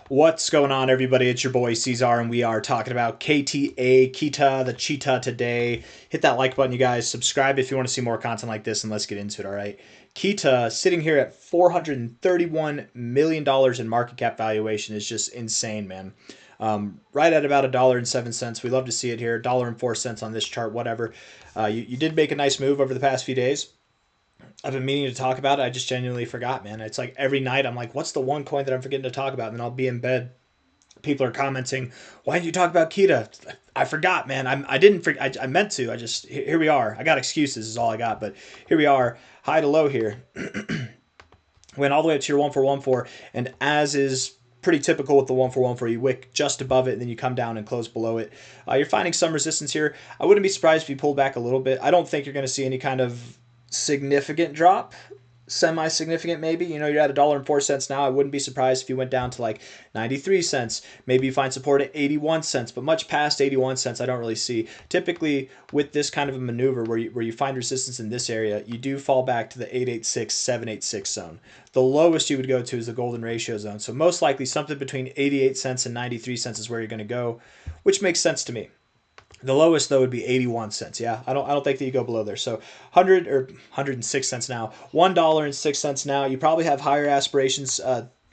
What's going on, everybody? It's your boy C-Zar, and we are talking about KTA, Keeta, the Cheetah today. Hit that like button, you guys. Subscribe if you want to see more content like this, and let's get into it, all right? Keeta, sitting here at $431 million in market cap valuation, is just insane, man. Right at about $1.07. We love to see it here. $1.04 on this chart, whatever. You did make a nice move over the past few days. I've been meaning to talk about it. I just genuinely forgot, man. It's like every night I'm like, what's the one coin that I'm forgetting to talk about? And then I'll be in bed. People are commenting, why didn't you talk about Keeta? I forgot, man. I didn't forget. I meant to. Here we are. I got excuses is all I got. But here we are. High to low here. Went all the way up to your 1414. And as is pretty typical with the 1414, you wick just above it and then you come down and close below it. You're finding some resistance here. I wouldn't be surprised if you pulled back a little bit. I don't think you're going to see any kind of significant drop, semi-significant maybe. You're at $1.04 now. I wouldn't be surprised if you went down to like 93 cents. Maybe you find support at 81 cents, but much past 81 cents I don't really see. Typically with this kind of a maneuver where you find resistance in this area, you do fall back to the 886, 786 zone. The lowest you would go to is the golden ratio zone. So most likely something between 88 cents and 93 cents is where you're going to go, which makes sense to me. The lowest though would be 81 cents. Yeah, I don't think that you go below there. So 106 cents now, $1.06 now. You probably have higher aspirations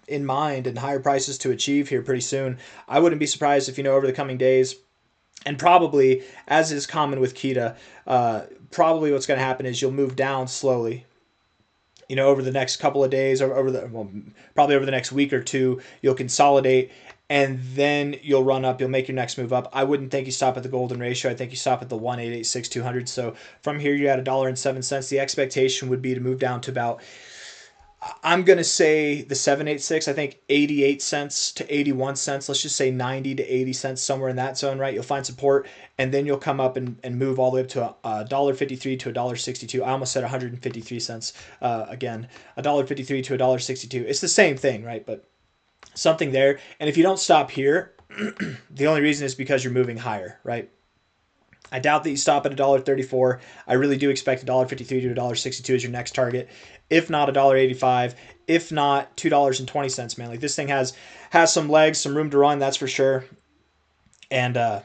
in mind and higher prices to achieve here pretty soon. I wouldn't be surprised if over the coming days, and probably as is common with Keeta, probably what's going to happen is you'll move down slowly. Over the next couple of days, or probably over the next week or two, you'll consolidate. And then you'll run up. You'll make your next move up. I wouldn't think you stop at the golden ratio. I think you stop at the 1.886,200. So from here, you're at $1.07. The expectation would be to move down to about, I'm going to say the 786. I think 88 cents to 81 cents. Let's just say 90 to 80 cents, somewhere in that zone, right? You'll find support, and then you'll come up and move all the way up to $1.53 to $1.62. I almost said 153 cents again. $1.53 to $1.62. It's the same thing, right? But something there. And if you don't stop here, the only reason is because you're moving higher, right? I doubt that you stop at $1.34. I really do expect $1.53 to $1.62 as your next target. If not $1.85, if not $2.20, man. Like, this thing has some legs, some room to run, that's for sure. And I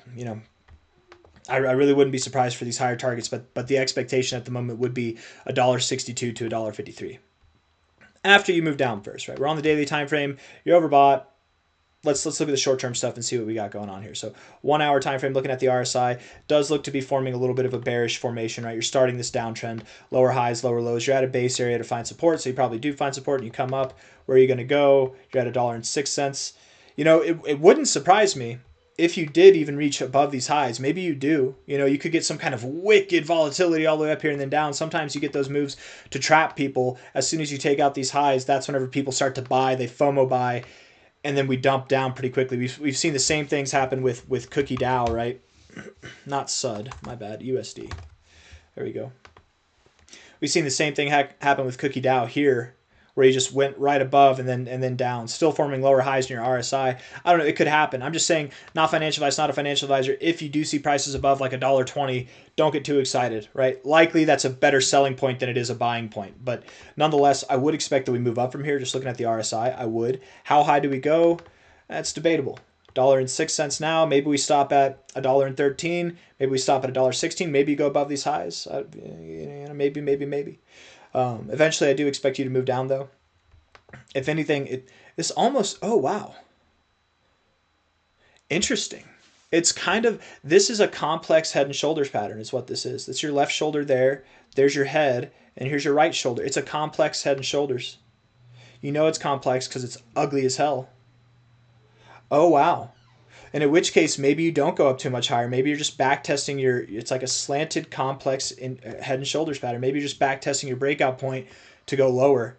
really wouldn't be surprised for these higher targets, but the expectation at the moment would be $1.62 to $1.53. After you move down first, right? We're on the daily time frame. You're overbought. Let's look at the short-term stuff and see what we got going on here. So 1 hour time frame, looking at the RSI, does look to be forming a little bit of a bearish formation, right? You're starting this downtrend, lower highs, lower lows. You're at a base area to find support, so you probably do find support and you come up. Where are you going to go? You're at $1.06. It wouldn't surprise me if you did even reach above these highs. Maybe you do. You could get some kind of wicked volatility all the way up here and then down. Sometimes you get those moves to trap people. As soon as you take out these highs, that's whenever people start to buy. They FOMO buy, and then we dump down pretty quickly. We've seen the same things happen with Cookie Dow, right? Not SUD, my bad, USD. There we go. We've seen the same thing happen with Cookie Dow here, where you just went right above and then down, still forming lower highs in your RSI. I don't know. It could happen. I'm just saying, not financial advice, not a financial advisor. If you do see prices above like $1.20, don't get too excited, right? Likely that's a better selling point than it is a buying point. But nonetheless, I would expect that we move up from here. Just looking at the RSI, I would. How high do we go? That's debatable. $1.06 now. Maybe we stop at $1.13. Maybe we stop at $1.16. Maybe you go above these highs. Maybe. Eventually, I do expect you to move down, though. If anything, this almost, oh, wow. Interesting. It's this is a complex head and shoulders pattern is what this is. That's your left shoulder there. There's your head, and here's your right shoulder. It's a complex head and shoulders. It's complex because it's ugly as hell. Oh, wow. And in which case, maybe you don't go up too much higher. Maybe you're just back testing it's like a slanted complex head and shoulders pattern. Maybe you're just back testing your breakout point to go lower.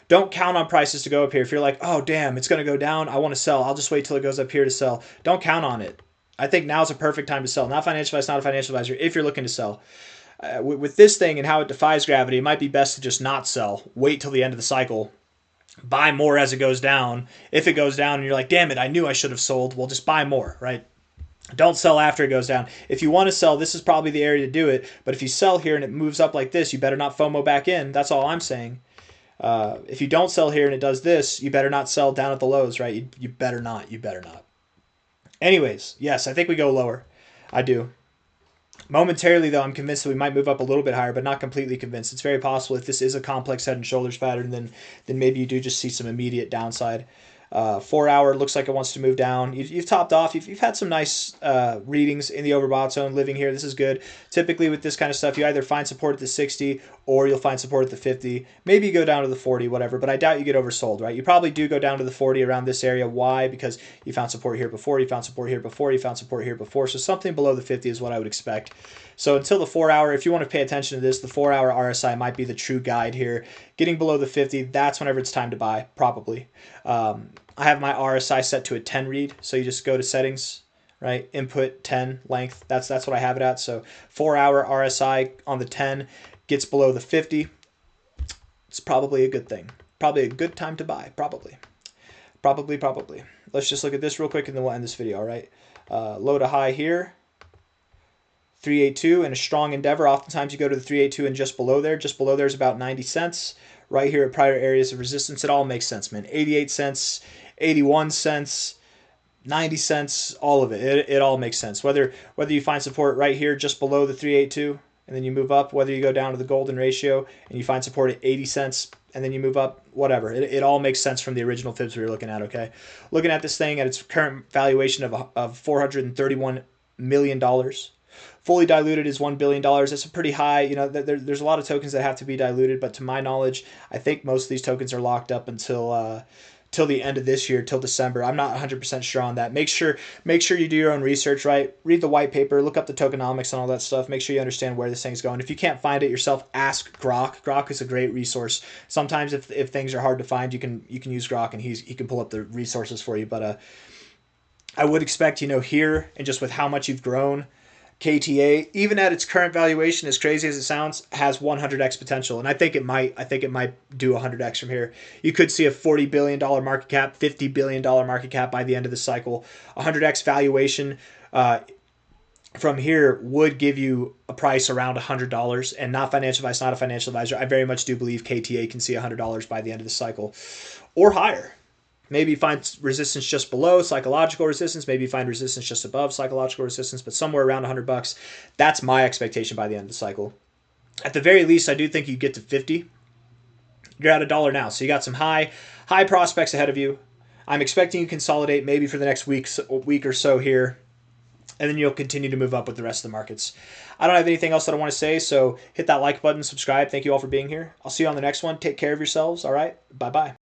Don't count on prices to go up here. If you're like, oh, damn, it's going to go down, I want to sell. I'll just wait till it goes up here to sell. Don't count on it. I think now's a perfect time to sell. Not financial advice, not a financial advisor, if you're looking to sell. With this thing and how it defies gravity, it might be best to just not sell. Wait till the end of the cycle. Buy more as it goes down. If it goes down and you're like, damn it, I knew I should have sold, well, just buy more, right? Don't sell after it goes down. If you want to sell, this is probably the area to do it. But if you sell here and it moves up like this, you better not FOMO back in. That's all I'm saying. If you don't sell here and it does this, you better not sell down at the lows, right? You better not. You better not. Anyways, yes, I think we go lower. I do. Momentarily, though, I'm convinced that we might move up a little bit higher, but not completely convinced. It's very possible if this is a complex head and shoulders pattern, then maybe you do just see some immediate downside. 4 hour looks like it wants to move down. You've topped off. You've had some nice readings in the overbought zone living here. This is good. Typically with this kind of stuff, you either find support at the 60 or you'll find support at the 50. Maybe you go down to the 40, whatever, but I doubt you get oversold, right? You probably do go down to the 40 around this area. Why? Because you found support here before, you found support here before, you found support here before. So something below the 50 is what I would expect. So until the 4 hour, if you want to pay attention to this, the 4 hour RSI might be the true guide here. Getting below the 50, that's whenever it's time to buy, probably. I have my RSI set to a 10 read, so you just go to settings, right? Input 10 length. That's what I have it at. So 4 hour RSI on the 10 gets below the 50. It's probably a good thing. Probably a good time to buy. Probably. Let's just look at this real quick and then we'll end this video. All right. Low to high here. 382 and a strong endeavor. Oftentimes you go to the 382 and just below there. Just below there is about 90 cents. Right here at prior areas of resistance, it all makes sense, man. 88 cents, 81 cents, 90 cents, all of it. It all makes sense. Whether you find support right here just below the 382 and then you move up, whether you go down to the golden ratio and you find support at 80 cents and then you move up, whatever. It all makes sense from the original fibs we were looking at, okay? Looking at this thing at its current valuation of $431 million. Fully diluted is $1 billion. That's a pretty high, you know, there's a lot of tokens that have to be diluted, but to my knowledge, I think most of these tokens are locked up until till the end of this year, till December. I'm not 100% sure on that. Make sure you do your own research, right? Read the white paper, look up the tokenomics and all that stuff. Make sure you understand where this thing's going. If you can't find it yourself, ask Grok. Grok is a great resource. Sometimes if things are hard to find, you can use Grok and he can pull up the resources for you. But I would expect, you know, here and just with how much you've grown, KTA, even at its current valuation, as crazy as it sounds, has 100x potential, and I think it might do 100x from here. You could see a $40 billion market cap, $50 billion market cap by the end of the cycle. 100x valuation from here would give you a price around $100, and not financial advice, not a financial advisor. I very much do believe KTA can see $100 by the end of the cycle, or higher. Maybe find resistance just below psychological resistance. Maybe find resistance just above psychological resistance, but somewhere around $100. That's my expectation by the end of the cycle. At the very least, I do think you get to 50. You're at $1 now, so you got some high prospects ahead of you. I'm expecting you to consolidate maybe for the next week or so here, and then you'll continue to move up with the rest of the markets. I don't have anything else that I want to say, so hit that like button, subscribe. Thank you all for being here. I'll see you on the next one. Take care of yourselves. All right, bye-bye.